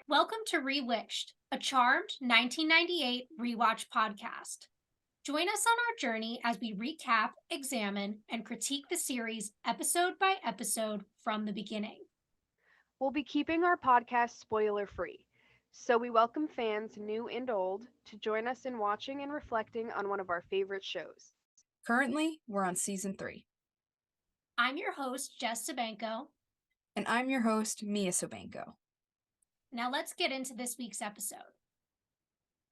Welcome to Rewitched, a charmed 1998 rewatch podcast. Join us on our journey as we recap, examine, and critique the series episode by episode from the beginning. We'll be keeping our podcast spoiler free, so we welcome fans new and old to join us in watching and reflecting on one of our favorite shows. Currently, we're on season 3. I'm your host, Jess Sabanko. And I'm your host, Mia Sobanko. Now let's get into this week's episode.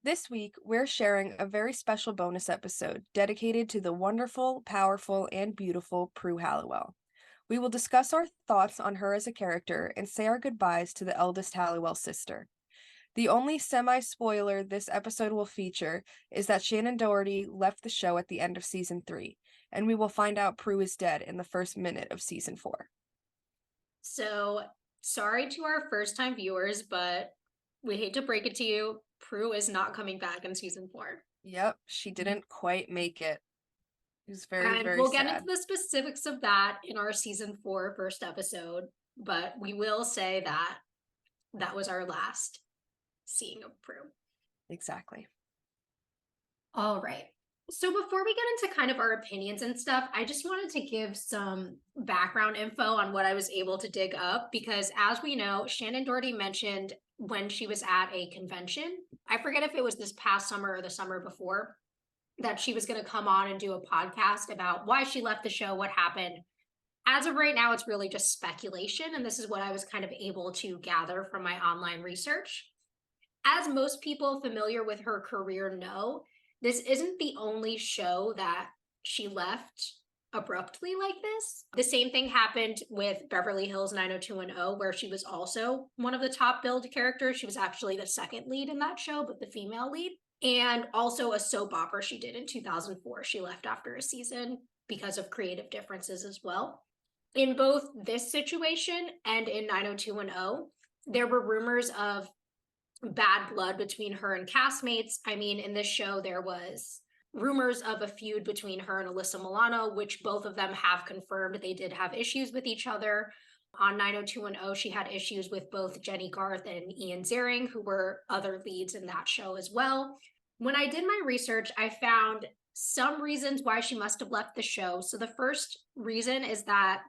This week, we're sharing a very special bonus episode dedicated to the wonderful, powerful, and beautiful Prue Halliwell. We will discuss our thoughts on her as a character and say our goodbyes to the eldest Halliwell sister. The only semi-spoiler this episode will feature is that Shannen Doherty left the show at the end of season 3, and we will find out Prue is dead in the first minute of season 4. So, sorry to our first-time viewers, but we hate to break it to you, Prue is not coming back in season 4. Yep, she didn't quite make it. It was very, and very we'll sad. get into the specifics of that in our season 4 first episode, but we will say that that was our last seeing of Prue. Exactly. All right. So before we get into kind of our opinions and stuff, I just wanted to give some background info on what I was able to dig up, because as we know, Shannen Doherty mentioned when she was at a convention, I forget if it was this past summer or the summer before, that she was going to come on and do a podcast about why she left the show, what happened. As of right now, it's really just speculation, and this is what I was kind of able to gather from my online research. As most people familiar with her career know, this isn't the only show that she left abruptly like this. The same thing happened with Beverly Hills 90210, where she was also one of the top billed characters. She was actually the second lead in that show, but the female lead. And also a soap opera she did in 2004. She left after a season because of creative differences as well. In both this situation and in 90210, there were rumors of bad blood between her and castmates. I mean, in this show, there was rumors of a feud between her and Alyssa Milano, which both of them have confirmed they did have issues with each other. On 90210, she had issues with both Jenny Garth and Ian Ziering, who were other leads in that show as well. When I did my research, I found some reasons why she must have left the show. So the first reason is that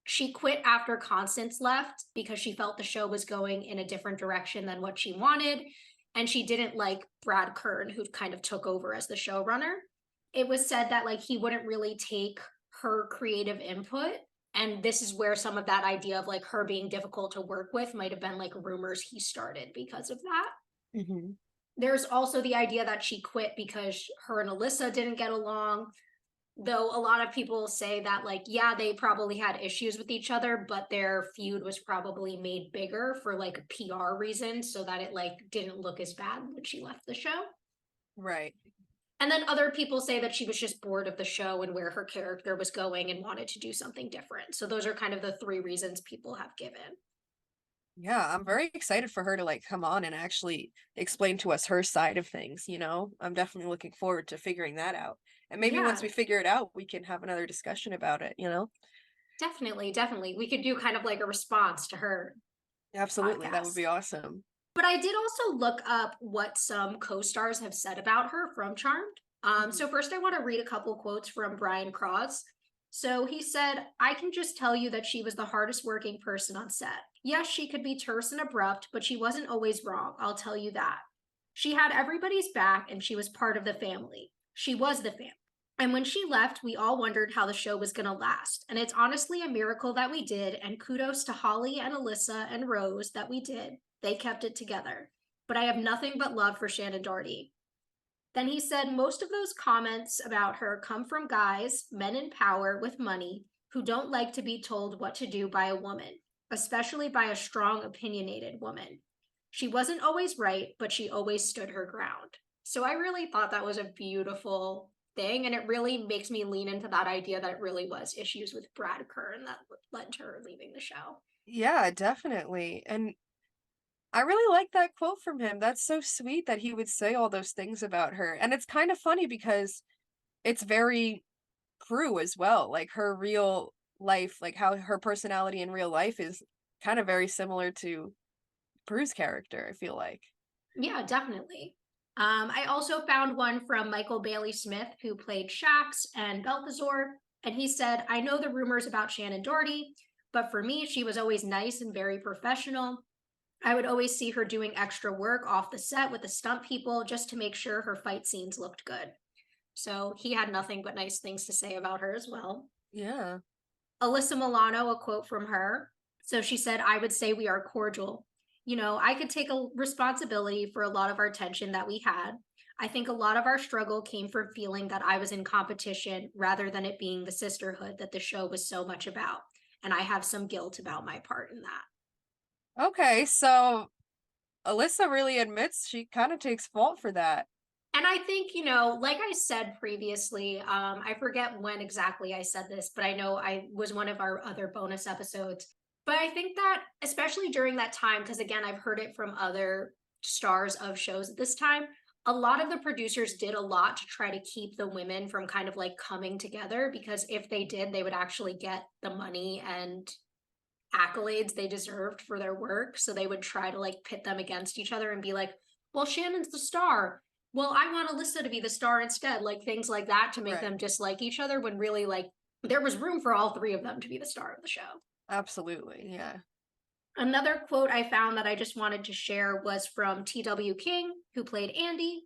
she quit after Constance left because she felt the show was going in a different direction than what she wanted. And she didn't like Brad Kern, who kind of took over as the showrunner. It was said that like he wouldn't really take her creative input. And this is where some of that idea of like her being difficult to work with might have been like rumors he started because of that. Mm-hmm. There's also the idea that she quit because her and Alyssa didn't get along. Though a lot of people say that, like, yeah, they probably had issues with each other, but their feud was probably made bigger for like a PR reason so that it like didn't look as bad when she left the show. Right. And then other people say that she was just bored of the show and where her character was going and wanted to do something different. So those are kind of the 3 reasons people have given. Yeah, I'm very excited for her to like come on and actually explain to us her side of things, you know? I'm definitely looking forward to figuring that out. And maybe once we figure it out, we can have another discussion about it, you know? Definitely. We could do kind of like a response to her. Absolutely, that podcast. would be awesome. But I did also look up what some co-stars have said about her from Charmed. So first I want to read a couple quotes from Brian Cross. So he said, "I can just tell you that she was the hardest working person on set. Yes, she could be terse and abrupt, but she wasn't always wrong, I'll tell you that. She had everybody's back and she was part of the family. She was the family. And when she left, we all wondered how the show was going to last. And it's honestly a miracle that we did. And kudos to Holly and Alyssa and Rose that we did. They kept it together. But I have nothing but love for Shannen Doherty." Then he said, "Most of those comments about her come from guys, men in power with money, who don't like to be told what to do by a woman, especially by a strong, opinionated woman. She wasn't always right, but she always stood her ground." So I really thought that was a beautiful thing, and it really makes me lean into that idea that it really was issues with Brad Kern that led to her leaving the show. Yeah, definitely. And I really like that quote from him. That's so sweet that he would say all those things about her. And it's kind of funny because it's very Prue as well. Like her real life, like how her personality in real life is kind of very similar to Prue's character, I feel like. Yeah, definitely. I also found one from Michael Bailey Smith, who played Shax and Balthazar, and he said, I know the rumors about Shannen Doherty, but for me, she was always nice and very professional. I would always see her doing extra work off the set with the stunt people just to make sure her fight scenes looked good. So he had nothing but nice things to say about her as well. Yeah. Alyssa Milano, a quote from her. So she said, I would say we are cordial. You know, I could take a responsibility for a lot of our tension that we had. I think a lot of our struggle came from feeling that I was in competition rather than it being the sisterhood that the show was so much about. And I have some guilt about my part in that. Okay, so Alyssa really admits she kind of takes fault for that. And I think, like I said previously, I forget when exactly I said this, but I know I was one of our other bonus episodes. But I think that, especially during that time, because again, I've heard it from other stars of shows at this time, a lot of the producers did a lot to try to keep the women from kind of like coming together, because if they did, they would actually get the money and accolades they deserved for their work. So they would try to like pit them against each other and be like, well, Shannon's the star. Well, I want Alyssa to be the star instead, like things like that to make Right. them dislike each other, when really like there was room for all three of them to be the star of the show. Absolutely, yeah. Another quote I found that I just wanted to share was from T.W. King, who played Andy.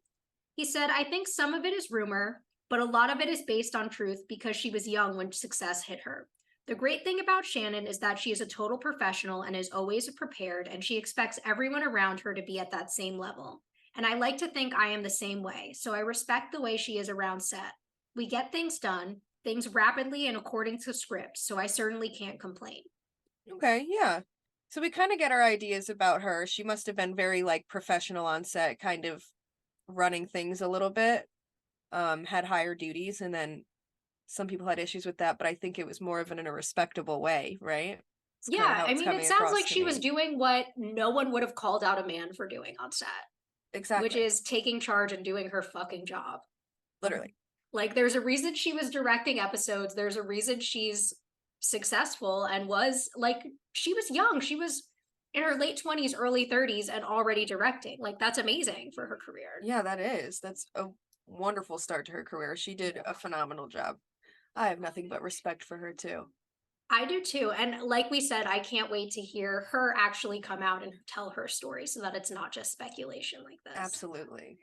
He said, I think some of it is rumor, but a lot of it is based on truth because she was young when success hit her. The great thing about Shannen is that she is a total professional and is always prepared, and she expects everyone around her to be at that same level. And I like to think I am the same way, so I respect the way she is around set. We get things done, things rapidly and according to script, so I certainly can't complain. Okay, yeah. So we kind of get our ideas about her. She must have been very like professional on set, kind of running things a little bit. Had higher duties, and then some people had issues with that, but I think it was more of in a respectable way, right? It's kind of Yeah, how I it's mean, it coming sounds across like to she was me. doing what no one would have called out a man for doing on set, which Exactly. is taking charge and doing her fucking job. Literally. Like, there's a reason she was directing episodes. There's a reason she's successful and was like, she was young. She was in her late 20s, early 30s, and already directing. Like, that's amazing for her career. Yeah, that is. That's a wonderful start to her career. She did a phenomenal job. I have nothing but respect for her too. I do too. And like we said, I can't wait to hear her actually come out and tell her story so that it's not just speculation like this. Absolutely.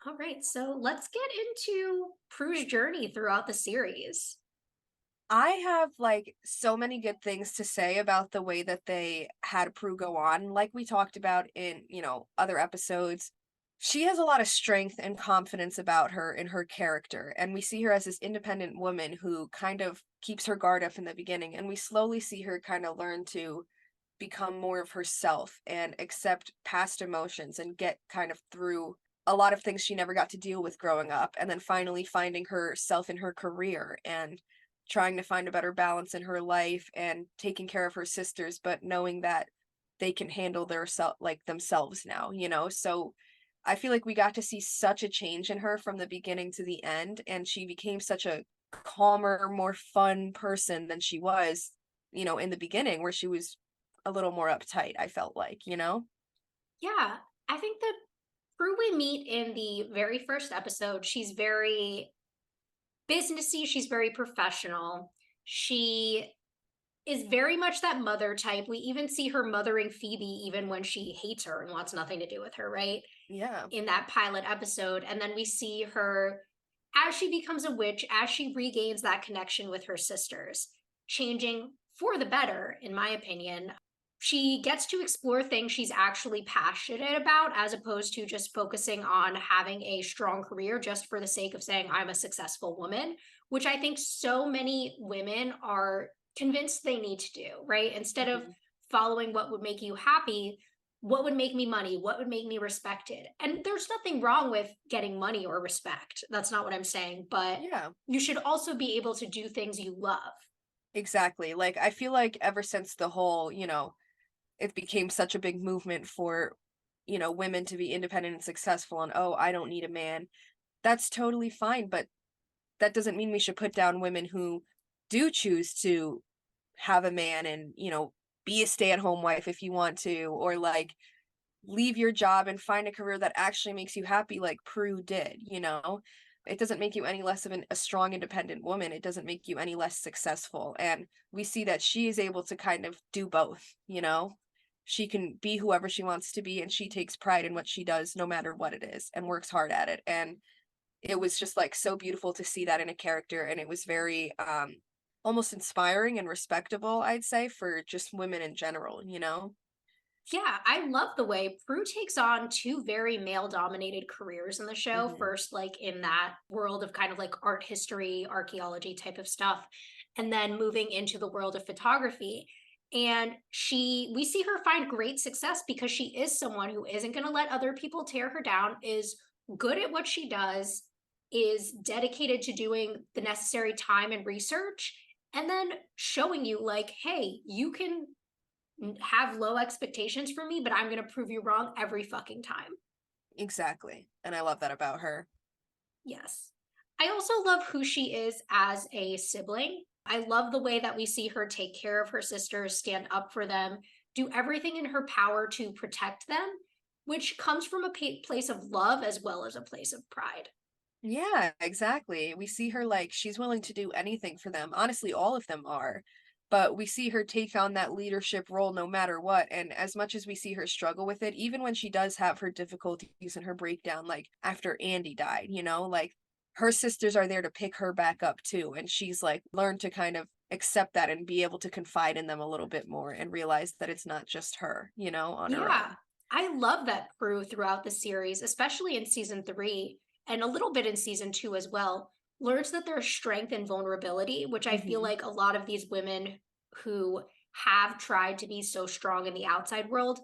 All right, so let's get into Prue's journey throughout the series. I have like so many good things to say about the way that they had Prue go on. Like we talked about in, other episodes, she has a lot of strength and confidence about her in her character. And we see her as this independent woman who kind of keeps her guard up in the beginning. And we slowly see her kind of learn to become more of herself and accept past emotions and get kind of through a lot of things she never got to deal with growing up. And then finally finding herself in her career and trying to find a better balance in her life and taking care of her sisters, but knowing that they can handle their themselves now, So I feel like we got to see such a change in her from the beginning to the end, and she became such a calmer, more fun person than she was, in the beginning, where she was a little more uptight, I felt like. Yeah, I think that Prue we meet in the very first episode, she's very businessy, she's very professional. She is very much that mother type. We even see her mothering Phoebe even when she hates her and wants nothing to do with her, right? Yeah. In that pilot episode. And then we see her as she becomes a witch, as she regains that connection with her sisters, changing for the better, in my opinion. She gets to explore things she's actually passionate about, as opposed to just focusing on having a strong career just for the sake of saying, I'm a successful woman, which I think so many women are convinced they need to do, right? Instead of Mhm. following what would make you happy, what would make me money? What would make me respected? And there's nothing wrong with getting money or respect. That's not what I'm saying. But Yeah. you should also be able to do things you love. Exactly. Like I feel like ever since the whole, it became such a big movement for, women to be independent and successful and oh, I don't need a man. That's totally fine, but that doesn't mean we should put down women who do choose to have a man and, be a stay-at-home wife if you want to, or like leave your job and find a career that actually makes you happy like Prue did, you know? It doesn't make you any less of a strong, independent woman. It doesn't make you any less successful. And we see that she is able to kind of do both, you know? She can be whoever she wants to be, and she takes pride in what she does, no matter what it is, and works hard at it. And it was just like so beautiful to see that in a character. And it was very, almost inspiring and respectable, I'd say, for just women in general, you know? Yeah, I love the way Prue takes on two very male dominated careers in the show. Hmm. First, like in that world of kind of like art history, archaeology type of stuff, and then moving into the world of photography. And we see her find great success because she is someone who isn't going to let other people tear her down, is good at what she does, is dedicated to doing the necessary time and research, and then showing you, like, hey, you can have low expectations for me, but I'm going to prove you wrong every fucking time. Exactly. And I love that about her. Yes. I also love who she is as a sibling. I love the way that we see her take care of her sisters, stand up for them, do everything in her power to protect them, which comes from a place of love as well as a place of pride. Yeah, exactly. We see her like she's willing to do anything for them. Honestly, all of them are. But we see her take on that leadership role no matter what. And as much as we see her struggle with it, even when she does have her difficulties and her breakdown, like after Andy died, you know, like her sisters are there to pick her back up too. And she's like learned to kind of accept that and be able to confide in them a little bit more and realize that it's not just her, you know, on her Yeah. own. I love that Prue throughout the series, especially in season 3 and a little bit in season 2 as well, learns that there's strength and vulnerability, which I feel Hmm. like a lot of these women who have tried to be so strong in the outside world,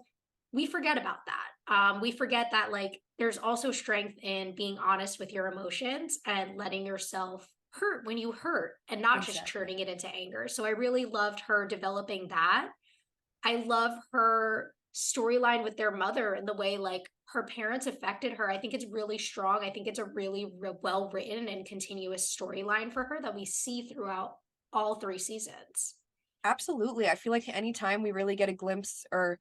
we forget about that. We forget that, like, there's also strength in being honest with your emotions and letting yourself hurt when you hurt and not just Exactly. turning it into anger. So I really loved her developing that. I love her storyline with their mother and the way, like, her parents affected her. I think it's really strong. I think it's a really well written and continuous storyline for her that we see throughout all 3 seasons. Absolutely. I feel like anytime we really get a glimpse, or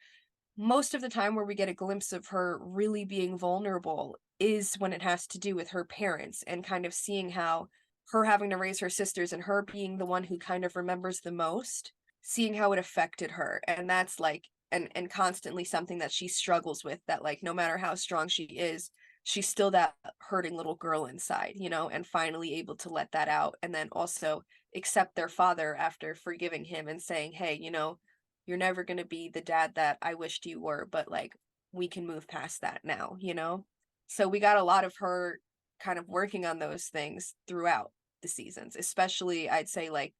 most of the time where we get a glimpse of her really being vulnerable, is when it has to do with her parents and kind of seeing how her having to raise her sisters and her being the one who kind of remembers the most, seeing how it affected her. And that's like and constantly something that she struggles with, that like no matter how strong she is, she's still that hurting little girl inside, you know, and finally able to let that out, and then also accept their father after forgiving him and saying, hey, you know, you're never going to be the dad that I wished you were, but like we can move past that now, you know? So we got a lot of her kind of working on those things throughout the seasons, especially I'd say like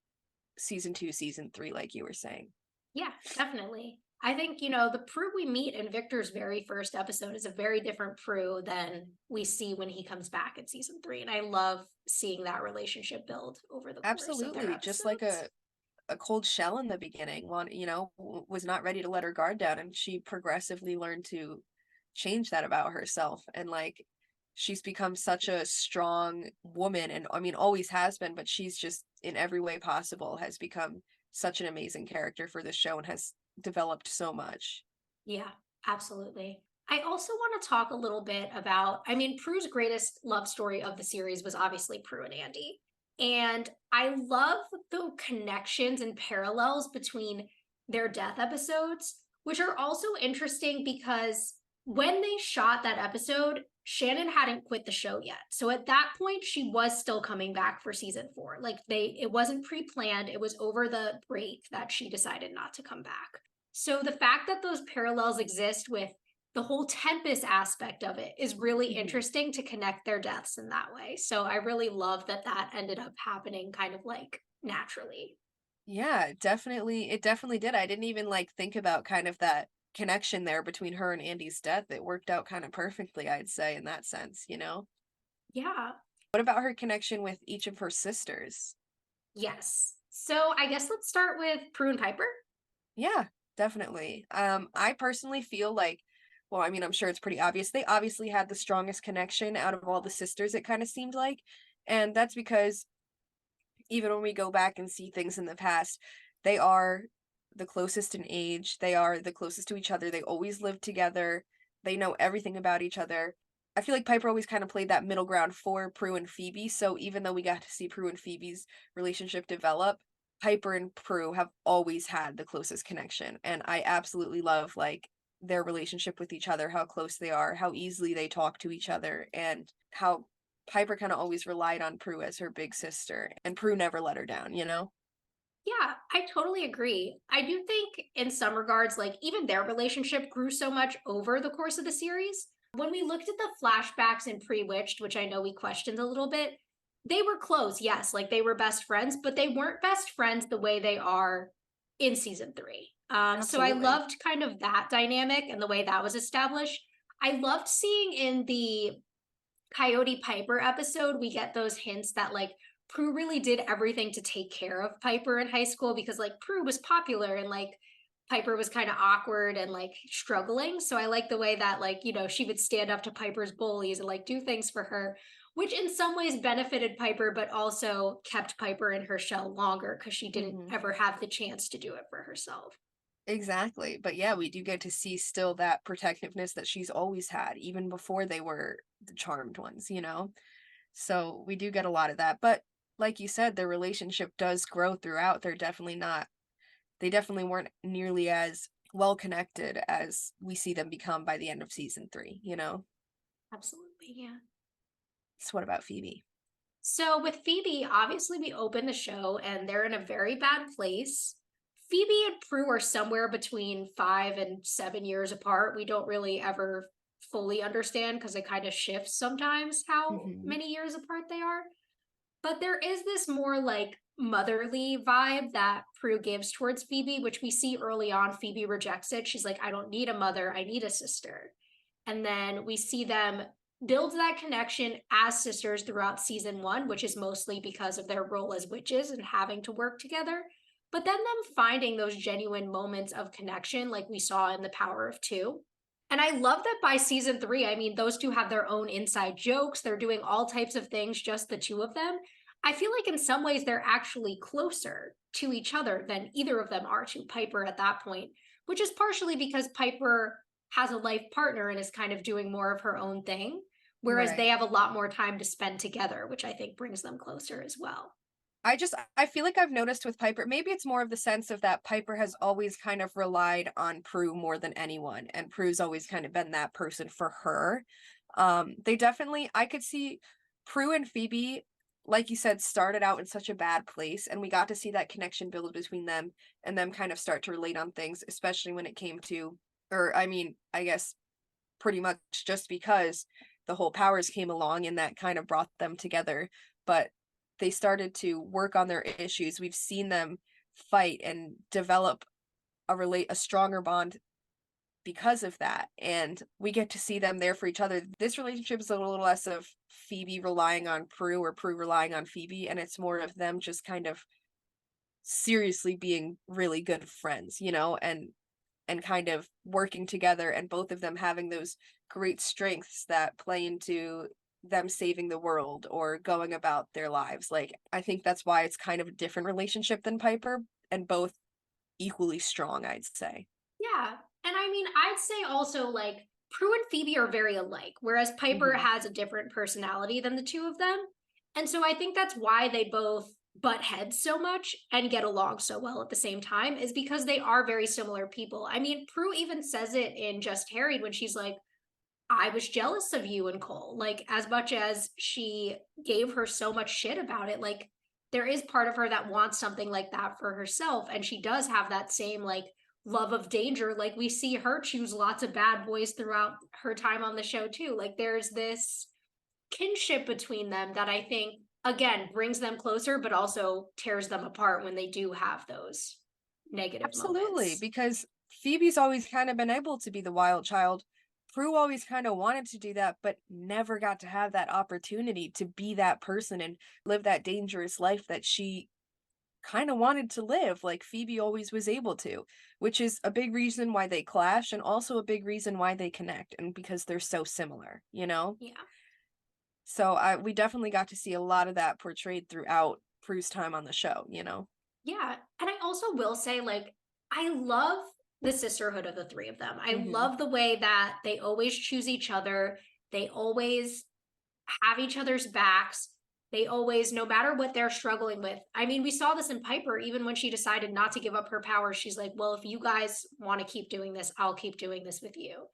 season 2, season 3, like you were saying. Yeah, definitely. I think, the Prue we meet in Victor's very first episode is a very different Prue than we see when he comes back in season 3. And I love seeing that relationship build over the course of their Absolutely. Just like episodes. a cold shell in the beginning, one, you know, was not ready to let her guard down, and she progressively learned to change that about herself. And like she's become such a strong woman, and I mean always has been, but she's just in every way possible has become such an amazing character for this show and has developed so much. Yeah, absolutely. I also want to talk a little bit about, I mean, Prue's greatest love story of the series was obviously Prue and Andy. And I love the connections and parallels between their death episodes, which are also interesting because when they shot that episode, Shannen hadn't quit the show yet. So at that point, she was still coming back for season 4. Like, it wasn't pre-planned. It was over the break that she decided not to come back. So the fact that those parallels exist with the whole Tempest aspect of it is really Mhm. interesting to connect their deaths in that way. So I really love that that ended up happening kind of like naturally. Yeah, it definitely did. I didn't even like think about kind of that connection there between her and Andy's death. It worked out kind of perfectly, I'd say, in that sense, you know? Yeah. What about her connection with each of her sisters? Yes. So I guess let's start with Prue and Piper. Yeah, definitely. I personally feel like, well, I mean, I'm sure it's pretty obvious. They obviously had the strongest connection out of all the sisters, it kind of seemed like. And that's because even when we go back and see things in the past, they are the closest in age. They are the closest to each other. They always live together. They know everything about each other. I feel like Piper always kind of played that middle ground for Prue and Phoebe. So even though we got to see Prue and Phoebe's relationship develop, Piper and Prue have always had the closest connection. And I absolutely love like their relationship with each other, how close they are, how easily they talk to each other, and how Piper kind of always relied on Prue as her big sister, and Prue never let her down, you know? Yeah, I totally agree. I do think in some regards, like even their relationship grew so much over the course of the series. When we looked at the flashbacks in Pre-Witched, which I know we questioned a little bit, they were close, yes, like they were best friends, but they weren't best friends the way they are in season three. So I Absolutely. loved kind of that dynamic and the way that was established. I loved seeing in the Coyote Piper episode, we get those hints that like Prue really did everything to take care of Piper in high school because like Prue was popular and like Piper was kind of awkward and like struggling. So I like the way that like, you know, she would stand up to Piper's bullies and like do things for her, which in some ways benefited Piper, but also kept Piper in her shell longer because she didn't Hmm. ever have the chance to do it for herself. Exactly. But yeah, we do get to see still that protectiveness that she's always had, even before they were the charmed ones, you know? So we do get a lot of that. But like you said, their relationship does grow throughout. They definitely weren't nearly as well connected as we see them become by the end of season 3, you know? Absolutely. Yeah. So what about Phoebe? So with Phoebe, obviously we open the show and they're in a very bad place. Phoebe and Prue are somewhere between 5 and 7 years apart. We don't really ever fully understand because it kind of shifts sometimes how Hmm. many years apart they are. But there is this more like motherly vibe that Prue gives towards Phoebe, which we see early on. Phoebe rejects it. She's like, I don't need a mother, I need a sister. And then we see them build that connection as sisters throughout season one, which is mostly because of their role as witches and having to work together. But then them finding those genuine moments of connection, like we saw in The Power of Two. And I love that by season three, I mean, those two have their own inside jokes. They're doing all types of things, just the two of them. I feel like in some ways they're actually closer to each other than either of them are to Piper at that point, which is partially because Piper has a life partner and is kind of doing more of her own thing, whereas they Right. have a lot more time to spend together, which I think brings them closer as well. I feel like I've noticed with Piper, maybe it's more of the sense of that Piper has always kind of relied on Prue more than anyone, and Prue's always kind of been that person for her. They definitely, I could see Prue and Phoebe, like you said, started out in such a bad place, and we got to see that connection build between them and them kind of start to relate on things, especially when it came to, or I mean, I guess pretty much just because the whole powers came along and that kind of brought them together. But they started to work on their issues. We've seen them fight and develop a stronger bond because of that. And we get to see them there for each other. This relationship is a little less of Phoebe relying on Prue or Prue relying on Phoebe, and it's more of them just kind of seriously being really good friends, you know, and kind of working together, and both of them having those great strengths that play into them saving the world or going about their lives. Like, I think that's why it's kind of a different relationship than Piper, and both equally strong, I'd say. Yeah. And I mean, I'd say also like Prue and Phoebe are very alike, whereas Piper Hmm. has a different personality than the two of them. And so I think that's why they both butt heads so much and get along so well at the same time, is because they are very similar people. I mean, Prue even says it in Just Harried when she's like, I was jealous of you and Cole. Like, as much as she gave her so much shit about it, like, there is part of her that wants something like that for herself. And she does have that same, like, love of danger. Like, we see her choose lots of bad boys throughout her time on the show, too. Like, there's this kinship between them that I think, again, brings them closer, but also tears them apart when they do have those negative Absolutely, moments. because Phoebe's always kind of been able to be the wild child. Prue always kind of wanted to do that, but never got to have that opportunity to be that person and live that dangerous life that she kind of wanted to live, like Phoebe always was able to, which is a big reason why they clash and also a big reason why they connect, and because they're so similar, you know? Yeah. So we definitely got to see a lot of that portrayed throughout Prue's time on the show, you know? Yeah. And I also will say, like, I love the sisterhood of the three of them. I Mhm. love the way that they always choose each other. They always have each other's backs. They always, no matter what they're struggling with. I mean, we saw this in Piper, even when she decided not to give up her power. She's like, well, if you guys want to keep doing this, I'll keep doing this with you.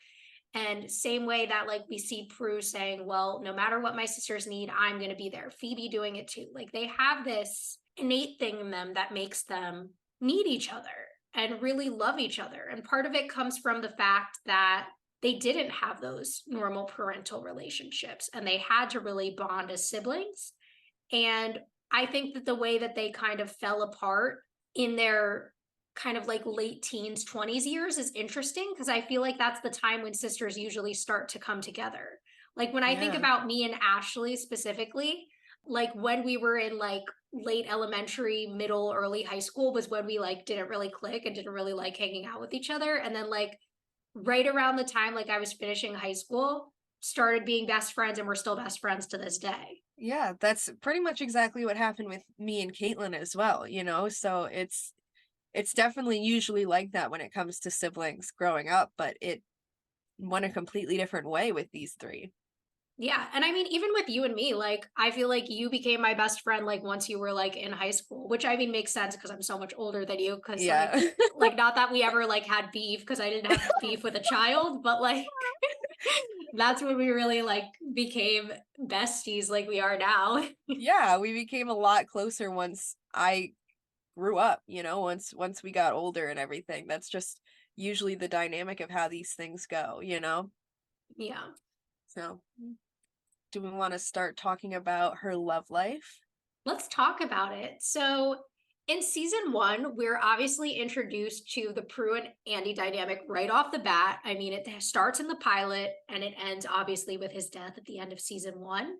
And same way that like we see Prue saying, well, no matter what my sisters need, I'm going to be there. Phoebe doing it too. Like they have this innate thing in them that makes them need each other and really love each other. And part of it comes from the fact that they didn't have those normal parental relationships and they had to really bond as siblings. And I think that the way that they kind of fell apart in their kind of like late teens, 20s years is interesting because I feel like that's the time when sisters usually start to come together. Like when I think Yeah. about me and Ashley specifically, like when we were in like late elementary, middle, early high school was when we like didn't really click and didn't really like hanging out with each other. And then like right around the time like I was finishing high school, started being best friends and we're still best friends to this day. Yeah, that's pretty much exactly what happened with me and Caitlin as well, you know? So it's definitely usually like that when it comes to siblings growing up, but it went a completely different way with these three. Yeah, and I mean, even with you and me, like, I feel like you became my best friend, like, once you were, like, in high school, which I mean makes sense because 'cause I'm so much older than you. Because Yeah. like, not that we ever, like, had beef because I didn't have beef with a child, but, like, that's when we really, like, became besties like we are now. Yeah, we became a lot closer once I grew up, you know, once we got older and everything. That's just usually the dynamic of how these things go, you know? Yeah. So, do we want to start talking about her love life? Let's talk about it. So, in season one, we're obviously introduced to the Prue and Andy dynamic right off the bat. I mean, it starts in the pilot and it ends obviously with his death at the end of season one.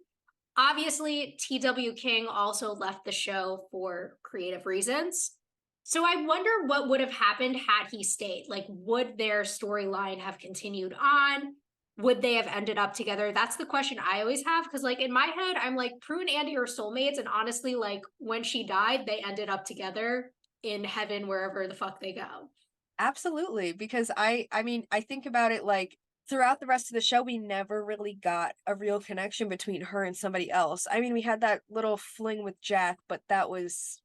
Obviously, T.W. King also left the show for creative reasons. So, I wonder what would have happened had he stayed. Like, would their storyline have continued on? Would they have ended up together? That's the question I always have. Cause like in my head, I'm like, Prue and Andy are soulmates. And honestly, like when she died, they ended up together in heaven, wherever the fuck they go. Absolutely, because I mean, I think about it like throughout the rest of the show we never really got a real connection between her and somebody else. I mean, we had that little fling with Jack, but that was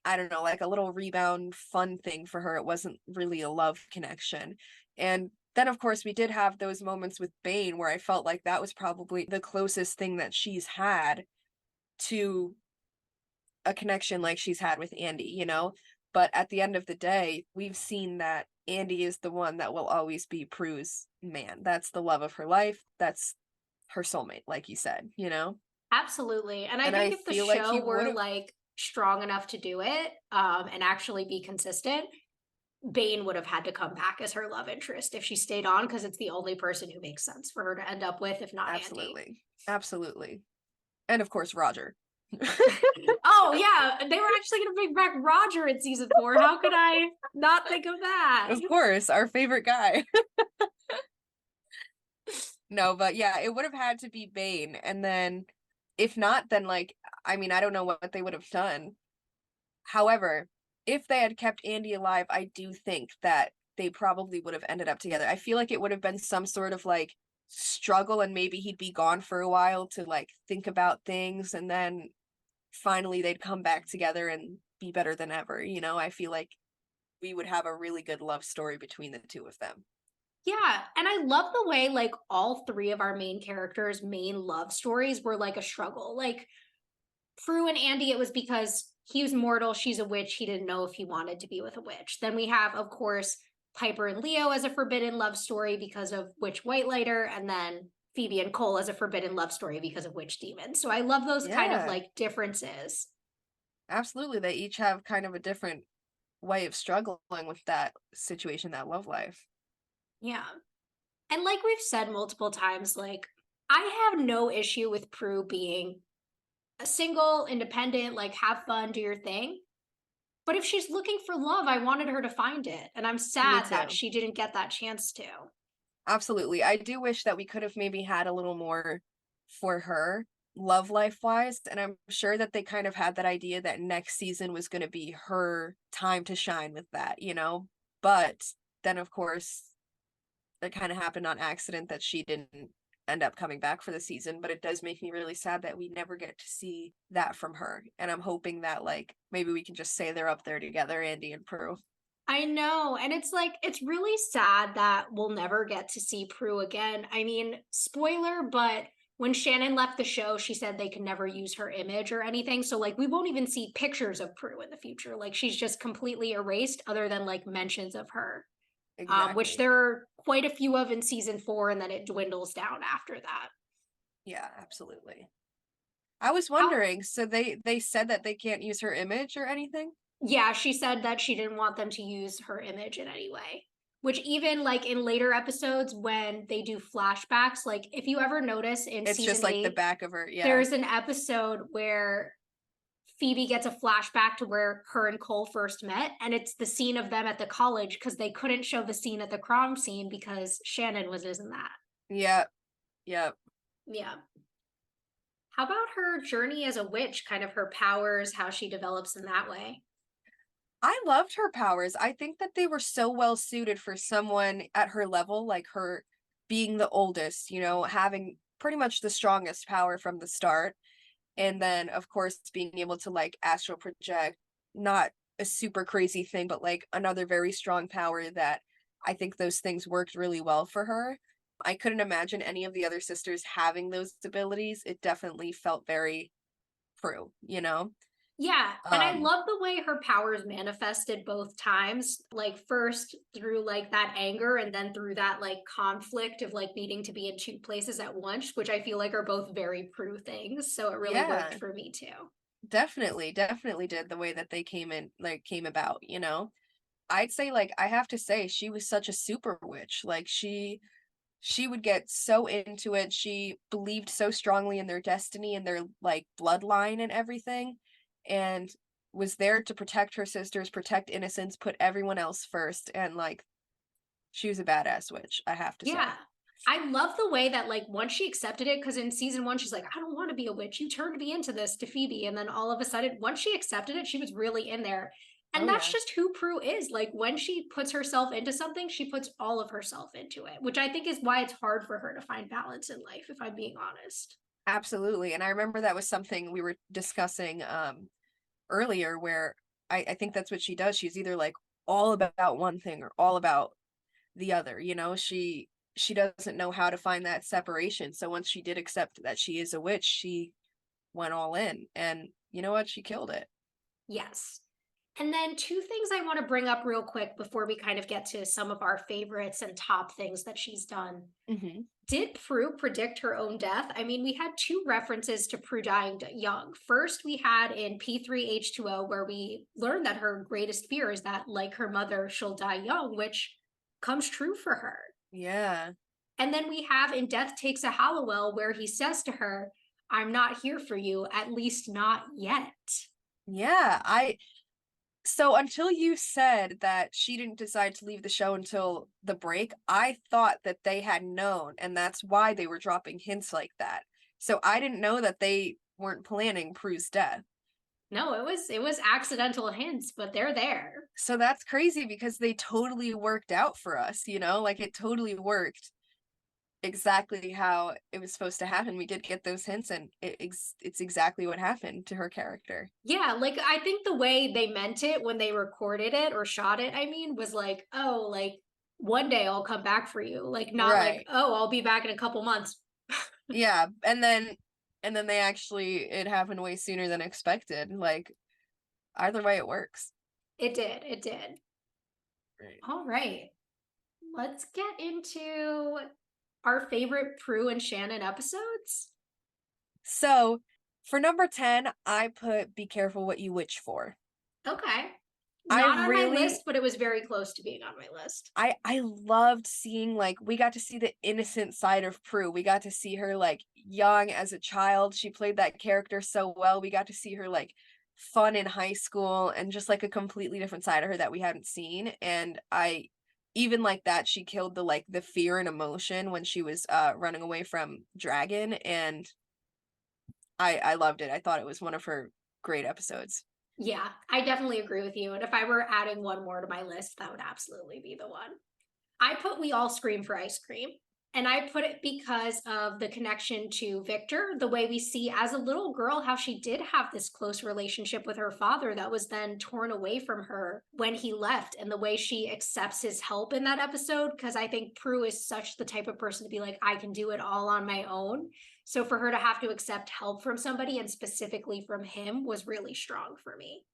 I don't know, like a little rebound fun thing for her. It wasn't really a love connection. And then of course we did have those moments with Bane where I felt like that was probably the closest thing that she's had to a connection like she's had with Andy, you know? But at the end of the day, we've seen that Andy is the one that will always be Prue's man. That's the love of her life. That's her soulmate, like you said, you know? Absolutely. And I And think I if the feel like he show would were have like strong enough to do it and actually be consistent, Bane would have had to come back as her love interest if she stayed on, because it's the only person who makes sense for her to end up with, if not Andy. absolutely. Absolutely. And of course, Roger. Oh yeah, they were actually going to bring back Roger in season four. How could I not think of that? Of course, our favorite guy. No, but yeah, it would have had to be Bane. And then if not, then like, I mean, I don't know what they would have done. However, if they had kept Andy alive, I do think that they probably would have ended up together. I feel like it would have been some sort of like struggle and maybe he'd be gone for a while to like think about things and then finally they'd come back together and be better than ever. You know, I feel like we would have a really good love story between the two of them. Yeah, and I love the way like all three of our main characters' main love stories were like a struggle. Like Prue and Andy, it was because he was mortal, she's a witch, he didn't know if he wanted to be with a witch. Then we have, of course, Piper and Leo as a forbidden love story because of Witch Whitelighter, and then Phoebe and Cole as a forbidden love story because of Witch Demon. So I love those kind of Yeah, like differences. absolutely. They each have kind of a different way of struggling with that situation, that love life. Yeah. And like we've said multiple times, like I have no issue with Prue being a single, independent, like have fun, do your thing. But if she's looking for love, I wanted her to find it. And I'm Me sad that too. she didn't get that chance to. Absolutely. I do wish that we could have maybe had a little more for her. love life wise, and I'm sure that they kind of had that idea that next season was going to be her time to shine with that, you know? But then of course it kind of happened on accident that she didn't end up coming back for the season, but it does make me really sad that we never get to see that from her. And I'm hoping that like maybe we can just say they're up there together, Andy and Prue. I know. And it's like, it's really sad that we'll never get to see Prue again. I mean, spoiler, but when Shannen left the show, she said they could never use her image or anything. So, like, we won't even see pictures of Prue in the future. Like, she's just completely erased, other than like mentions of her, which Exactly. there are quite a few of in season 4, and then it dwindles down after that. Yeah, absolutely. I was How wondering, so they said that they can't use her image or anything? Yeah, she said that she didn't want them to use her image in any way. Which even like in later episodes when they do flashbacks, like if you ever notice in It's season just like the 8, back of her, yeah. there's an episode where Phoebe gets a flashback to where her and Cole first met, and it's the scene of them at the college because they couldn't show the scene at the prom scene because Shannen was in that. Yep. Yep. Yeah. How about her journey as a witch, kind of her powers, how she develops in that way? I loved her powers. I think that they were so well suited for someone at her level, like her being the oldest, you know, having pretty much the strongest power from the start. And then, of course, being able to like astral project, not a super crazy thing, but like another very strong power that I think those things worked really well for her. I couldn't imagine any of the other sisters having those abilities. It definitely felt very Prue, you know? Yeah, and I Um, love the way her powers manifested both times. Like first through like that anger and then through that like conflict of like needing to be in two places at once, which I feel like are both very Prue things. So it really worked yeah. for me too. Definitely did the way that they came about, you know? I'd say like I have to say she was such a super witch. Like she would get so into it. She believed so strongly in their destiny and their like bloodline and everything, and was there to protect her sisters, protect innocence, put everyone else first, and like she was a badass witch, I have to Yeah. say. I love the way that like once she accepted it, because in season 1 she's like, I don't want to be a witch. You turned me into this to Phoebe. And then all of a sudden, once she accepted it, she was really in there. And Oh that's yeah. just who Prue is. Like when she puts herself into something, she puts all of herself into it, which I think is why it's hard for her to find balance in life, if I'm being honest. Absolutely. And I remember that was something we were discussing earlier where I think that's what she does. She's either like all about one thing or all about the other, you know? She doesn't know how to find that separation. So once she did accept that she is a witch, she went all in. And you know what? She killed it. Yes. And then two things I want to bring up real quick before we kind of get to some of our favorites and top things that she's done. Hmm. Did Prue predict her own death? I mean, we had two references to Prue dying young. First, we had in P3H2O, where we learned that her greatest fear is that, like her mother, she'll die young, which comes true for her. Yeah. And then we have in Death Takes a Halliwell, where he says to her, I'm not here for you, at least not yet. Yeah. So until you said that she didn't decide to leave the show until the break, I thought that they had known, and that's why they were dropping hints like that. So I didn't know that they weren't planning Prue's death. No, it was accidental hints, but they're there. So that's crazy because they totally worked out for us, you know? Like it totally worked exactly how it was supposed to happen. We did get those hints and it's exactly what happened to her character. Yeah, like I think the way they meant it when they recorded it or shot it, I mean, was like, oh, like one day I'll come back for you. Like not like, Right. oh, I'll be back in a couple months. Yeah, and then they actually it happened way sooner than expected. Like either way it works. It did. It did. Right. All right. Let's get into our favorite Prue and Shannon episodes. So, for number 10, I put Be Careful What You Wish For. Okay. I Not on my really list, but it was very close to being on my list. I loved seeing like we got to see the innocent side of Prue. We got to see her like young as a child. She played that character so well. We got to see her like fun in high school and just like a completely different side of her that we hadn't seen. And I even like that she killed the like the fear and emotion when she was running away from Dragon, and I loved it. I thought it was one of her great episodes. Yeah, I definitely agree with you. And if I were adding one more to my list, that would absolutely be the one. I put We All Scream for Ice Cream. And I put it because of the connection to Victor, the way we see as a little girl how she did have this close relationship with her father that was then torn away from her when he left, and the way she accepts his help in that episode. Because I think Prue is such the type of person to be like, I can do it all on my own. So for her to have to accept help from somebody, and specifically from him, was really strong for me.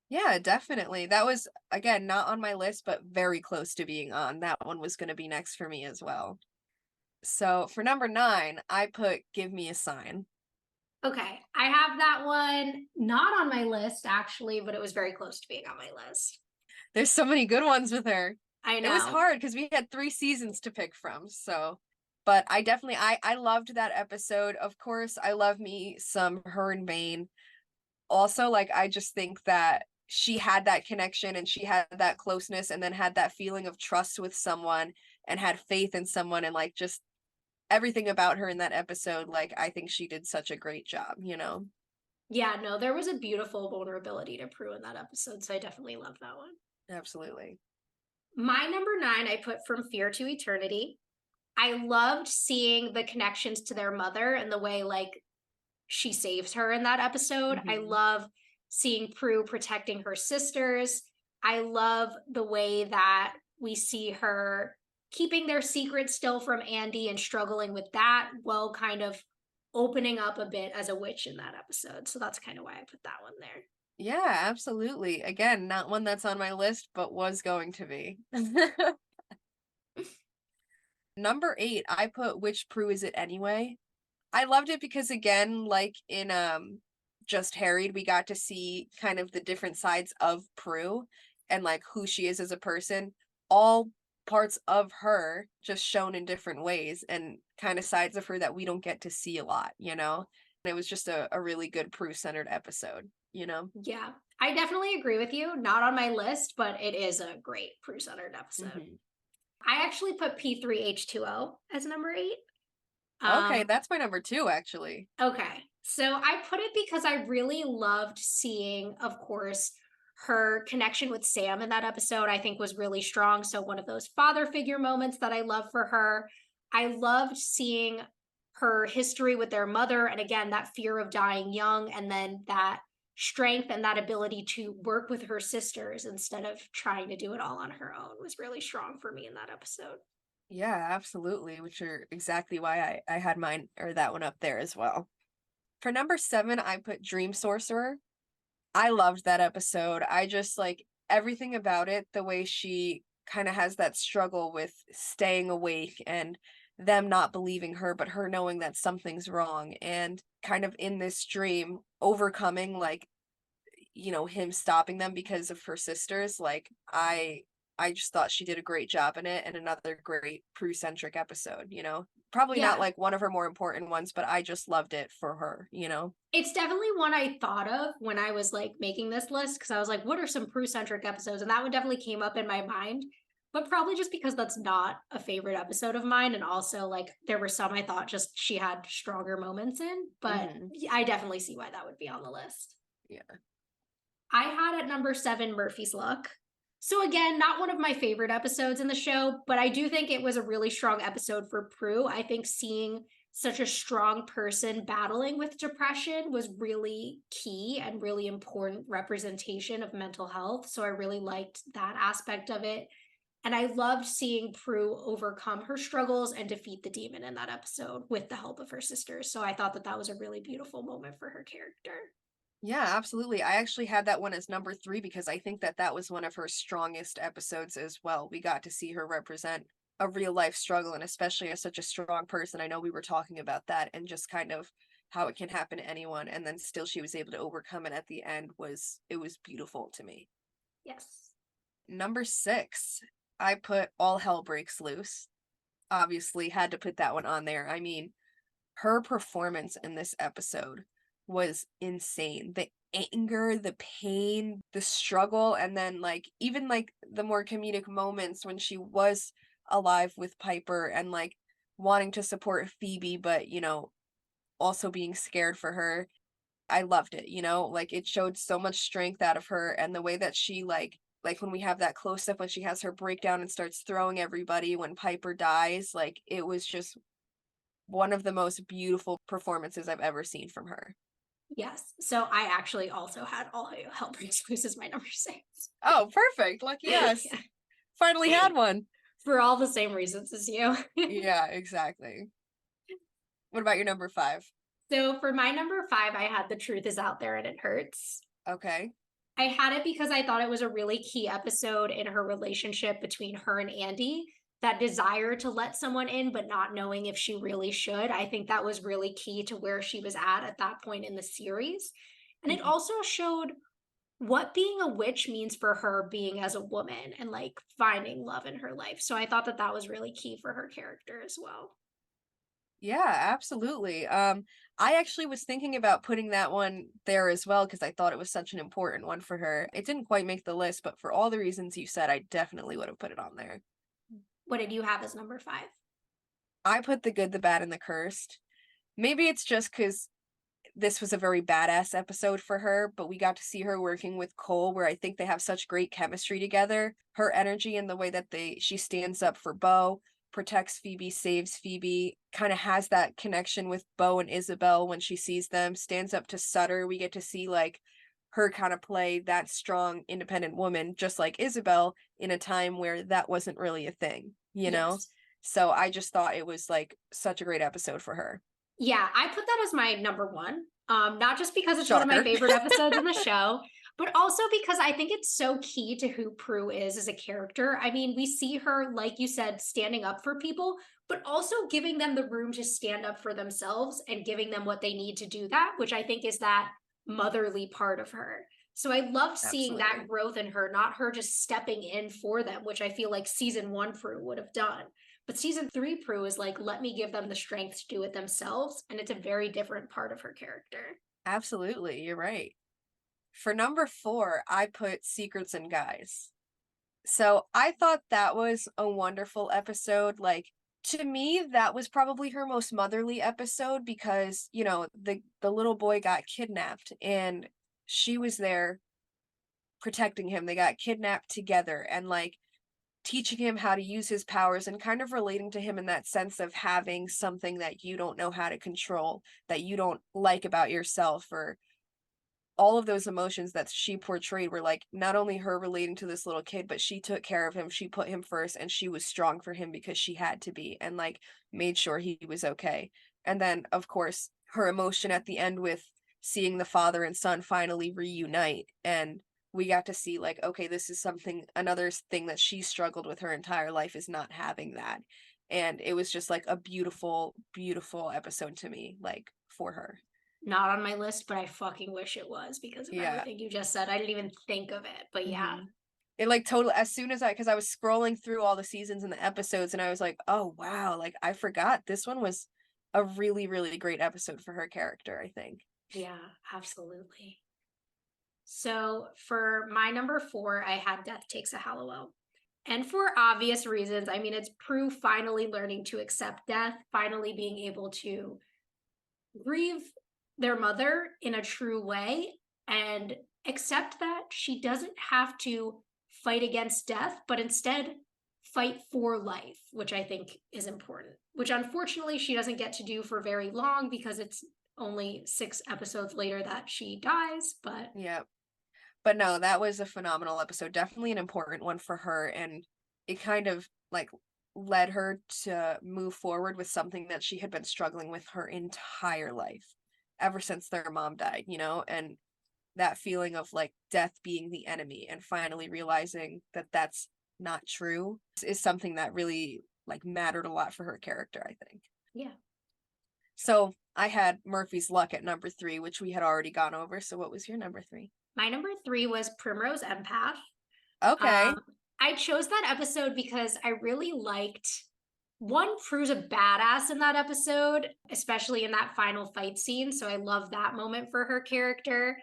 Yeah, definitely. That was, again, not on my list, but very close to being on. That one was going to be next for me as well. So for number 9, I put Give Me a Sign. Okay, I have that one not on my list actually, but it was very close to being on my list. There's so many good ones with her. I It was know. hard because we had 3 seasons to pick from. So, but I definitely, I loved that episode. Of course, I love me some her and Bane. Also, like, I just think that she had that connection and she had that closeness and then had that feeling of trust with someone and had faith in someone, and like just everything about her in that episode, like I think she did such a great job, you know? Yeah, no, there was a beautiful vulnerability to Prue in that episode, so I definitely love that one. Absolutely. My number 9, I put From Fear to Eternity. I loved seeing the connections to their mother and the way like she saves her in that episode. I Hmm. love seeing Prue protecting her sisters. I love the way that we see her keeping their secret still from Andy and struggling with that, while kind of opening up a bit as a witch in that episode. So that's kind of why I put that one there. Yeah, absolutely. Again, not one that's on my list, but was going to be. Number 8, I put Which Prue Is It Anyway? I loved it because, again, like in Just Harried, we got to see kind of the different sides of Prue and like who she is as a person. All parts of her just shown in different ways, and kind of sides of her that we don't get to see a lot, you know? And it was just a really good Prue-centered episode, you know? Yeah, I definitely agree with you. Not on my list, but it is a great Prue-centered episode. Hmm. I actually put P3H2O as number 8. Okay, Um, that's my number 2, actually. okay. So I put it because I really loved seeing, of course, her connection with Sam in that episode, I think was really strong. So one of those father figure moments that I love for her. I loved seeing her history with their mother. And again, that fear of dying young, and then that strength and that ability to work with her sisters instead of trying to do it all on her own was really strong for me in that episode. Yeah, absolutely, which are exactly why I had mine or that one up there as well. For number 7, I put Dream Sorcerer. I loved that episode. I just like everything about it, the way she kind of has that struggle with staying awake and them not believing her, but her knowing that something's wrong, and kind of in this dream overcoming like, you know, him stopping them because of her sisters. Like I just thought she did a great job in it, and another great Prue-centric episode, you know. Probably not Yeah, like one of her more important ones, but I just loved it for her, you know. it's definitely one I thought of when I was like making this list, because I was like, what are some Prue-centric episodes? And that one definitely came up in my mind, but probably just because that's not a favorite episode of mine. And also, like, there were some I thought just she had stronger moments in, but Hmm. I definitely see why that would be on the list. Yeah. I had at number 7 Murphy's Luck. So again, not one of my favorite episodes in the show, but I do think it was a really strong episode for Prue. I think seeing such a strong person battling with depression was really key and really important representation of mental health. So I really liked that aspect of it. And I loved seeing Prue overcome her struggles and defeat the demon in that episode with the help of her sisters. So I thought that that was a really beautiful moment for her character. Yeah, absolutely. I actually had that one as number 3 because I think that that was one of her strongest episodes as well. We got to see her represent a real life struggle, and especially as such a strong person. I know we were talking about that and just kind of how it can happen to anyone, and then still she was able to overcome it at the end. It was beautiful to me. Yes. Number 6, I put All Hell Breaks Loose. Obviously had to put that one on there. I mean, her performance in this episode was insane. The anger, the pain, the struggle, and then like even like the more comedic moments when she was alive with Piper and like wanting to support Phoebe, but you know, also being scared for her. I loved it, you know, like it showed so much strength out of her, and the way that she like when we have that close up when she has her breakdown and starts throwing everybody when Piper dies, like it was just one of the most beautiful performances I've ever seen from her. Yes. So I actually also had All Hell Breaks Loose as my number 6. Oh, perfect. Lucky us. Yeah. Finally had one. For all the same reasons as you. Yeah, exactly. What about your number 5? So for my number 5, I had The Truth Is Out There and It Hurts. Okay. I had it because I thought it was a really key episode in her relationship between her and Andy. That desire to let someone in, but not knowing if she really should. I think that was really key to where she was at that point in the series. And it Mhm. also showed what being a witch means for her being as a woman and like finding love in her life. So I thought that that was really key for her character as well. Yeah, absolutely. I actually was thinking about putting that one there as well because I thought it was such an important one for her. It didn't quite make the list, but for all the reasons you said, I definitely would have put it on there. What did you have as number 5? I put The Good, the Bad, and the Cursed. Maybe it's just because this was a very badass episode for her, but we got to see her working with Cole, where I think they have such great chemistry together. Her energy and the way that she stands up for Bo, protects Phoebe, saves Phoebe, kind of has that connection with Bo and Isabel when she sees them, stands up to Sutter. We get to see like her kind of play that strong, independent woman, just like Isabel, in a time where that wasn't really a thing, you know? Yes. So I just thought it was like such a great episode for her. Yeah, I put that as my number 1. Not just because it's one of my Shocker. favorite episodes in the show, but also because I think it's so key to who Prue is as a character. I mean, we see her, like you said, standing up for people, but also giving them the room to stand up for themselves and giving them what they need to do that, which I think is that motherly part of her. So I loved seeing that Absolutely. growth in her, not her just stepping in for them, which I feel like season 1 Prue would have done. But season 3 Prue is like, let me give them the strength to do it themselves. And it's a very different part of her character. Absolutely, you're right. For number 4, I put Secrets and Guys. So I thought that was a wonderful episode. Like, to me, that was probably her most motherly episode because, you know, the little boy got kidnapped and she was there protecting him. They got kidnapped together and like teaching him how to use his powers and kind of relating to him in that sense of having something that you don't know how to control, that you don't like about yourself, or all of those emotions that she portrayed were like not only her relating to this little kid, but she took care of him, she put him first, and she was strong for him because she had to be, and like made sure he was okay. And then of course her emotion at the end with seeing the father and son finally reunite, and we got to see like, okay, this is something, another thing that she struggled with her entire life, is not having that. And it was just like a beautiful, beautiful episode to me, like for her. Not on my list, but I fucking wish it was because of Yeah. everything you just said. I didn't even think of it. But yeah. Mhm. It like totally, as soon as because I was scrolling through all the seasons and the episodes and I was like, oh wow, like I forgot this one was a really, really great episode for her character, I think. Yeah, absolutely. So for my number 4, I had Death Takes a Halliwell. And for obvious reasons, I mean, it's Prue finally learning to accept death, finally being able to grieve their mother in a true way and accept that she doesn't have to fight against death, but instead fight for life, which I think is important, which unfortunately she doesn't get to do for very long because it's only 6 episodes later that she dies. But Yeah. But no, that was a phenomenal episode. Definitely an important one for her. And it kind of like led her to move forward with something that she had been struggling with her entire life, ever since their mom died, you know? And that feeling of like death being the enemy and finally realizing that that's not true is something that really like mattered a lot for her character, I think. yeah, So I had Murphy's Luck at number 3, which we had already gone over. So what was your number 3? my number 3 was Primrose Empath. Okay. I chose that episode because I really liked one, Prue's a badass in that episode, especially in that final fight scene. So I love that moment for her character.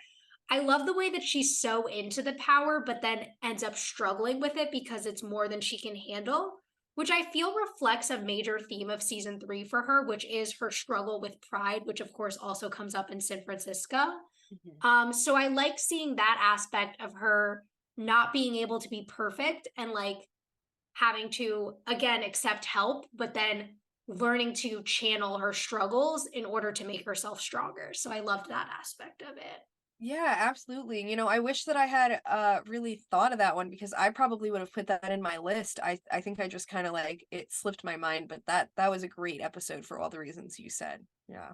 I love the way that she's so into the power, but then ends up struggling with it because it's more than she can handle. which I feel reflects a major theme of season 3 for her, which is her struggle with pride, which of course also comes up in San Francisco. So I like seeing that aspect of her not being able to be perfect and like having to again accept help, but then learning to channel her struggles in order to make herself stronger. So I loved that aspect of it. Yeah, absolutely. You know, I wish that I had really thought of that one because I probably would have put that in my list. I think I just kind of like it slipped my mind, but that was a great episode for all the reasons you said. Yeah.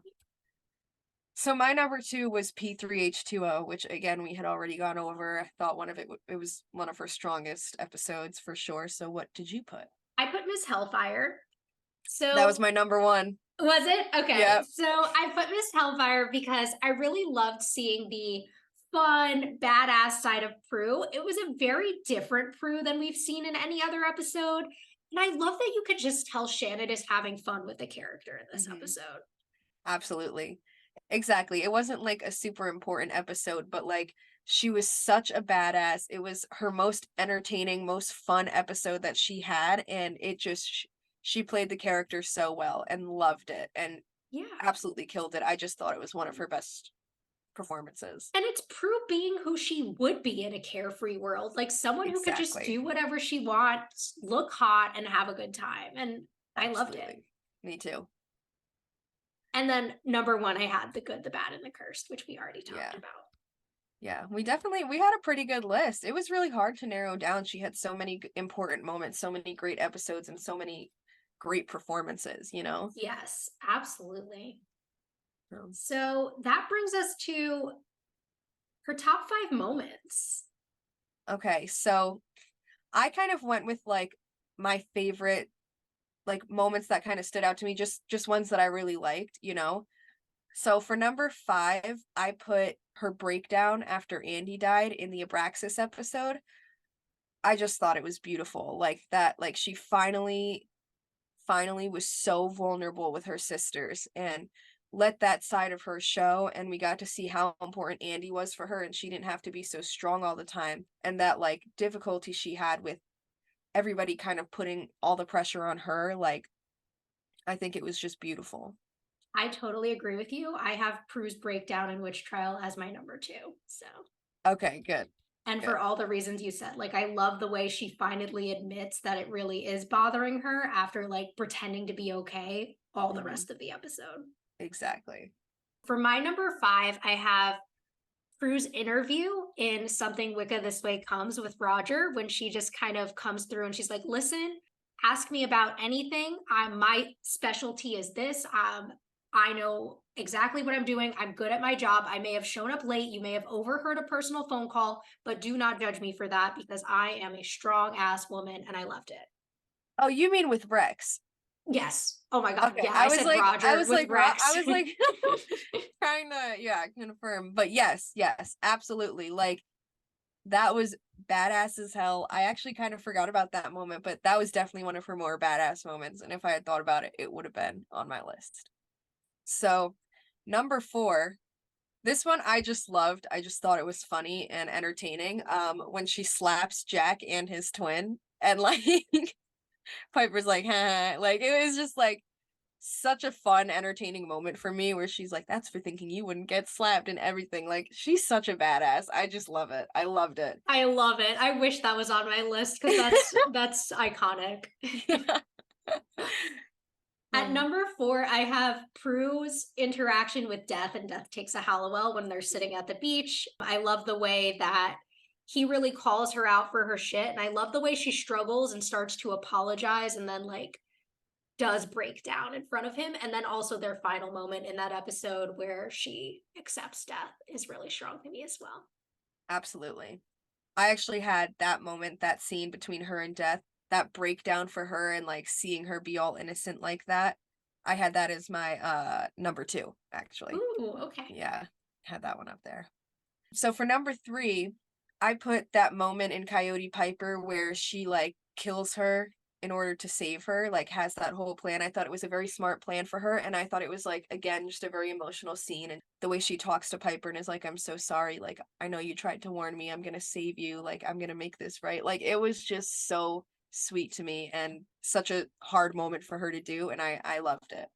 So my number 2 was P3H2O, which again we had already gone over. I thought one of it was one of her strongest episodes for sure. So what did you put? I put Miss Hellfire. That was So my number 1. was it? Okay. Yep. So I put Miss Hellfire because I really loved seeing the fun, badass side of Prue. It was a very different Prue than we've seen in any other episode. And I love that you could just tell Shannen is having fun with the character in this episode. Absolutely. Exactly. It wasn't like a super important episode, but like she was such a badass. It was her most entertaining, most fun episode that she had, and it just she played the character so well and loved it and Yeah. absolutely killed it. I just thought it was one of her best performances. And it's Prue being who she would be in a carefree world, like someone who could just Exactly. do whatever she wants, look hot, and have a good time. And I loved it. Absolutely. Me too. And then number 1, I had the good, the bad, and the cursed, which we already talked Yeah. about. Yeah, we had a pretty good list. It was really hard to narrow down. She had so many important moments, so many great episodes, and so many great performances, you know? Yes, absolutely. Um, So that brings us to her top 5 moments. Okay, so I kind of went with like my favorite like moments that kind of stood out to me, just ones that I really liked, you know? So for number 5, I put her breakdown after Andy died in the Abraxas episode. I just thought it was beautiful. Like that, like she finally was so vulnerable with her sisters and let that side of her show, and we got to see how important Andy was for her, and she didn't have to be so strong all the time, and that like difficulty she had with everybody kind of putting all the pressure on her. Like I think it was just beautiful. I totally agree with you. I have Prue's breakdown in Witch Trial as my number 2. So, Okay, good. and Good. for all the reasons you said, like I love the way she finally admits that it really is bothering her after like pretending to be okay all the rest of the episode. Exactly. For my number 5, I have Prue's interview in Something Wicca This Way Comes with Roger, when she just kind of comes through and she's like, listen, ask me about anything. My specialty is this. I know exactly what I'm doing. I'm good at my job. I may have shown up late. You may have overheard a personal phone call, but do not judge me for that because I am a strong ass woman and I loved it. Oh, you mean with Rex? Yes. Oh my God. Okay, Yeah, I said Roger I was with like, Rex. I was like trying to, confirm. But yes, absolutely. Like that was badass as hell. I actually kind of forgot about that moment, but that was definitely one of her more badass moments. And if I had thought about it, it would have been on my list. So, number 4, this one I just loved. I just thought it was funny and entertaining. When she slaps Jack and his twin, and like Piper's like, ha, like it was just like such a fun, entertaining moment for me where she's like, that's for thinking you wouldn't get slapped and everything. Like, she's such a badass. I just love it. I loved it. I love it. I wish that was on my list because that's iconic. At number 4, I have Prue's interaction with Death and Death Takes a Halliwell when they're sitting at the beach. I love the way that he really calls her out for her shit. And I love the way she struggles and starts to apologize and then like does break down in front of him. And then also their final moment in that episode where she accepts death is really strong to me as well. Absolutely. I actually had that moment, that scene between her and Death, that breakdown for her and like seeing her be all innocent like that. I had that as my number 2, actually. Ooh, okay. Yeah, had that one up there. So for number 3, I put that moment in Coyote Piper where she like kills her in order to save her, like has that whole plan. I thought it was a very smart plan for her, and I thought it was like, again, just a very emotional scene, and the way she talks to Piper and is like, I'm so sorry, like I know you tried to warn me, I'm gonna save you, like I'm gonna make this right. Like it was just so sweet to me and such a hard moment for her to do, and I loved it.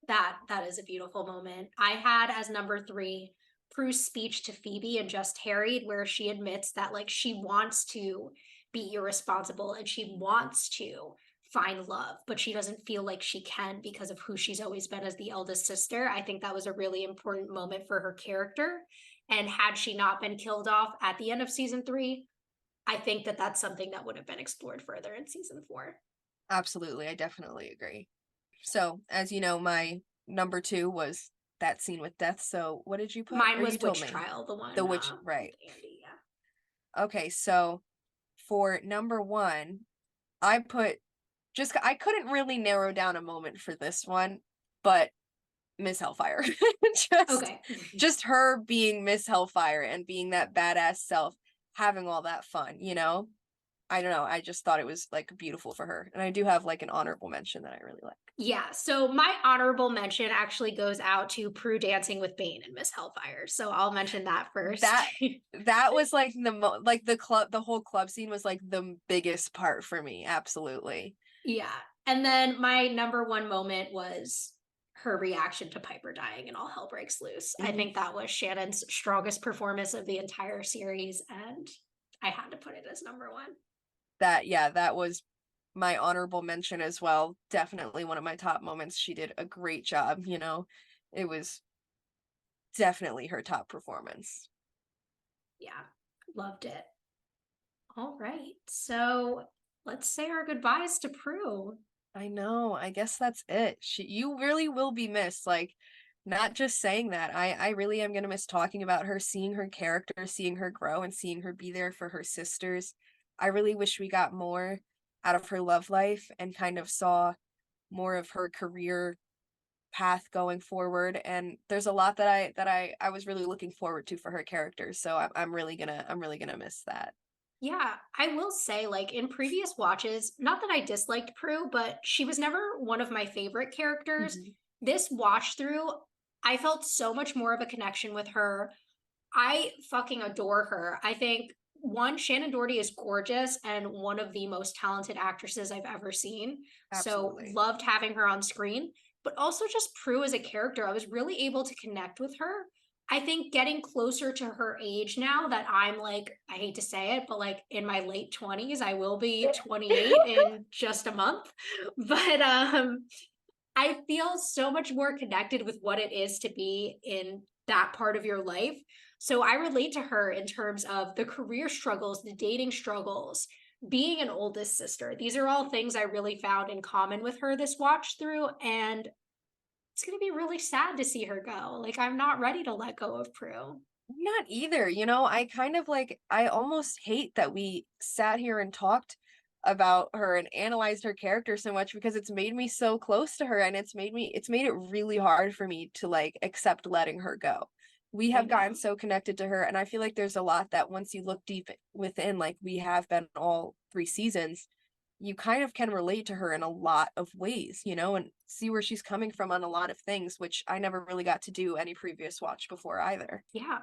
That is a beautiful moment. I had as number 3 Prue's speech to Phoebe and Just Harried, where she admits that like she wants to be irresponsible and she wants to find love, but she doesn't feel like she can because of who she's always been as the eldest sister. I think that was a really important moment for her character. And had she not been killed off at the end of season 3, I think that that's something that would have been explored further in season 4. Absolutely, I definitely agree. So, as you know, my number 2 was that scene with Death. So, what did you put? Mine Or was you told Witch me. Trial, the one The witch, with right. Andy, yeah. Okay, so for number 1, I put I couldn't really narrow down a moment for this one, but Miss Hellfire. just Okay. just her being Miss Hellfire and being that badass self, having all that fun, you know? I don't know, I just thought it was like beautiful for her. And I do have like an honorable mention that I really like. Yeah, so my honorable mention actually goes out to Prue dancing with Bane and Miss Hellfire. So I'll mention that first. That was like like the whole club scene was like the biggest part for me. Absolutely. Yeah. And then my number 1 moment was her reaction to Piper dying and all hell breaks loose. I think that was Shannon's strongest performance of the entire series, and I had to put it as number 1. That was my honorable mention as well. Definitely one of my top moments. She did a great job, you know. It was definitely her top performance. Yeah, loved it. All right. So let's say our goodbyes to Prue. I know. I guess that's it. You really will be missed. Like, not just saying that. I really am gonna miss talking about her, seeing her character, seeing her grow, and seeing her be there for her sisters. I really wish we got more out of her love life and kind of saw more of her career path going forward. And there's a lot that I was really looking forward to for her character. So I'm really gonna miss that. Yeah, I will say, like in previous watches, not that I disliked Prue, but she was never one of my favorite characters. Mhm. This watch through, I felt so much more of a connection with her. I fucking adore her. I think one, Shannen Doherty is gorgeous and one of the most talented actresses I've ever seen. So Absolutely. loved having her on screen, but also just Prue as a character. I was really able to connect with her. I think getting closer to her age now that I'm like, I hate to say it, but like in my late 20s, I will be 28 in just a month. But I feel so much more connected with what it is to be in that part of your life. So I relate to her in terms of the career struggles, the dating struggles, being an oldest sister. These are all things I really found in common with her this watch through. And it's going to be really sad to see her go. Like, I'm not ready to let go of Prue. Not either. You know, I kind of like, I almost hate that we sat here and talked about her and analyzed her character so much because it's made me so close to her and it's made it really hard for me to like accept letting her go. We I have gotten know. so connected to her, and I feel like there's a lot that once you look deep within, like we have been all 3 seasons, you kind of can relate to her in a lot of ways, you know, and see where she's coming from on a lot of things, which I never really got to do any previous watch before either. Yeah.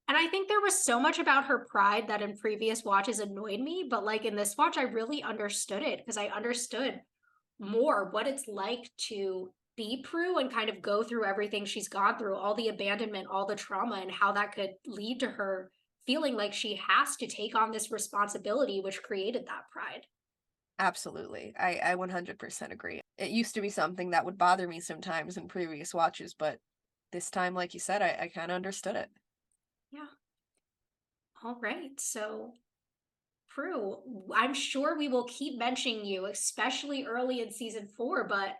And I think there was so much about her pride that in previous watches annoyed me, but like in this watch, I really understood it because I understood more what it's like to be Prue and kind of go through everything she's gone through, all the abandonment, all the trauma, and how that could lead to her feeling like she has to take on this responsibility, which created that pride. Absolutely. I 100% agree. It used to be something that would bother me sometimes in previous watches, but this time, like you said, I kind of understood it. Yeah. All right. So, Prue, I'm sure we will keep mentioning you, especially early in season 4, but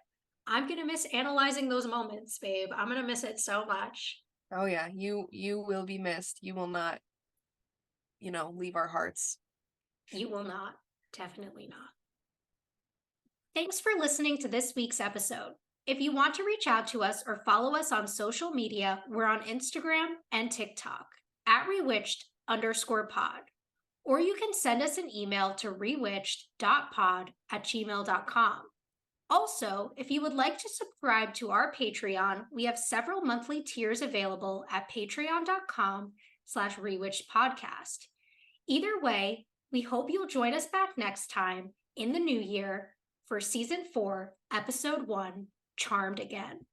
I'm going to miss analyzing those moments, babe. I'm going to miss it so much. Oh yeah, you will be missed. You will not, you know, leave our hearts. You will not. Definitely not. Thanks for listening to this week's episode. If you want to reach out to us or follow us on social media, we're on Instagram and TikTok at rewitched_pod. Or you can send us an email to rewitched.pod@gmail.com. Also, if you would like to subscribe to our Patreon, we have several monthly tiers available at patreon.com/rewitchedpodcast. Either way, we hope you'll join us back next time, in the new year for season 4, episode 1, Charmed Again.